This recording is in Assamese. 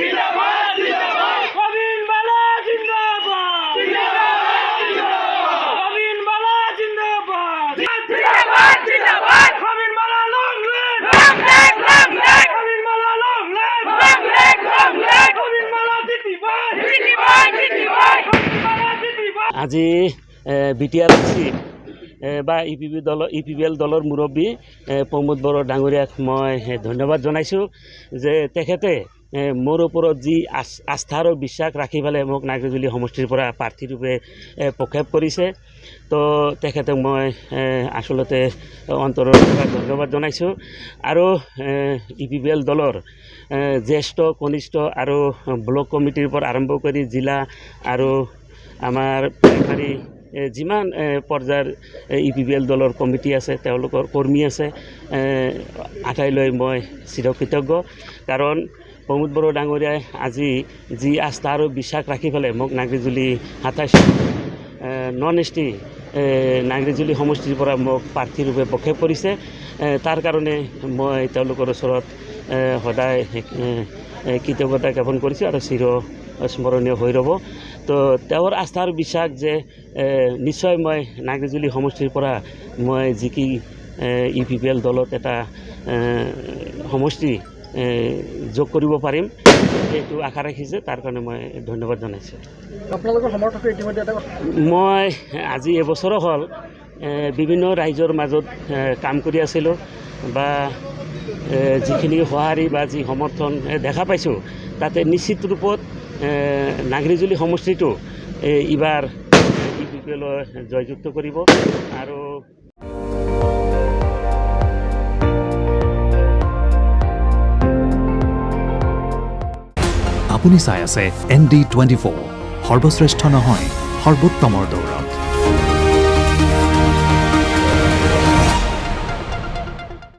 জিন্দাবাদ জিন্দাবাদ প্রবীণ বালা জিন্দাবাদ প্রবীণ বালা জিন্দাবাদ জিন্দাবাদ জিন্দাবাদ প্রবীণ বালা লং লিভ লং লিভ প্রবীণ বালা লং লিভ লং লিভ প্রবীণ বালা জিন্দাবাদ জিন্দাবাদ জিন্দাবাদ প্রবীণ বালা জিন্দাবাদ আজি বিটিআৰচি বা ইপিবিএল দলৰ মুৰব্বী প্ৰমোদ বড়ো ডাঙৰীয়াক মই ধন্যবাদ জনাইছোঁ যে তেখেতে মোৰ ওপৰত যি আস্থা আৰু বিশ্বাস ৰাখি পেলাই মোক নাগৰিজুলি সমষ্টিৰ পৰা প্ৰাৰ্থীৰূপে প্ৰক্ষেপ কৰিছে তো তেখেতক মই আচলতে অন্তৰৰ পৰা ধন্যবাদ জনাইছোঁ আৰু ইপিবিএল দলৰ জ্যেষ্ঠ কনিষ্ঠ আৰু ব্লক কমিটিৰ পৰা আৰম্ভ কৰি জিলা আৰু আমাৰ প্ৰাইমাৰী যিমান পৰ্যায়ৰ ইপিবিএল দলৰ কমিটি আছে তেওঁলোকৰ কৰ্মী আছে আটাইলৈ মই চিৰকৃতজ্ঞ কাৰণ প্ৰমোদ বড়ো ডাঙৰীয়াই আজি যি আস্থা আৰু বিশ্বাস ৰাখি পেলাই মোক নাগৰিজুলি ২৭ নন এছ টি নাগৰিজুলি সমষ্টিৰ পৰা মোক প্ৰাৰ্থীৰূপে প্ৰক্ষেপ কৰিছে তাৰ কাৰণে মই তেওঁলোকৰ ওচৰত সদায় কৃতজ্ঞতা জ্ঞাপন কৰিছোঁ আৰু স্মৰণীয় হৈ ৰ'ব তো তেওঁৰ আস্থাৰ বিশ্বাস যে নিশ্চয় মই নাগৰিজুলি সমষ্টিৰ পৰা মই জিকি ইপিবিএল দলত এটা সমষ্টি যোগ কৰিব পাৰিম এইটো আশা ৰাখিছে তাৰ কাৰণে মই ধন্যবাদ জনাইছোঁ আপোনালোকৰ সমৰ্থকে ইতিমধ্যে এটা মই আজি এবছৰ হ'ল বিভিন্ন ৰাইজৰ মাজত কাম কৰি আছিলোঁ বা যিখিনি সঁহাৰি বা যি সমৰ্থন দেখা পাইছোঁ তাতে নিশ্চিত ৰূপত নাগৰিজুলি সমষ্টিটো এইবাৰ ইপিবিএলৰ জয়যুক্ত কৰিব আৰু আপুনি চাই আছে ND24 সৰ্বশ্ৰেষ্ঠ নহয় সৰ্বোত্তমৰ দৌৰ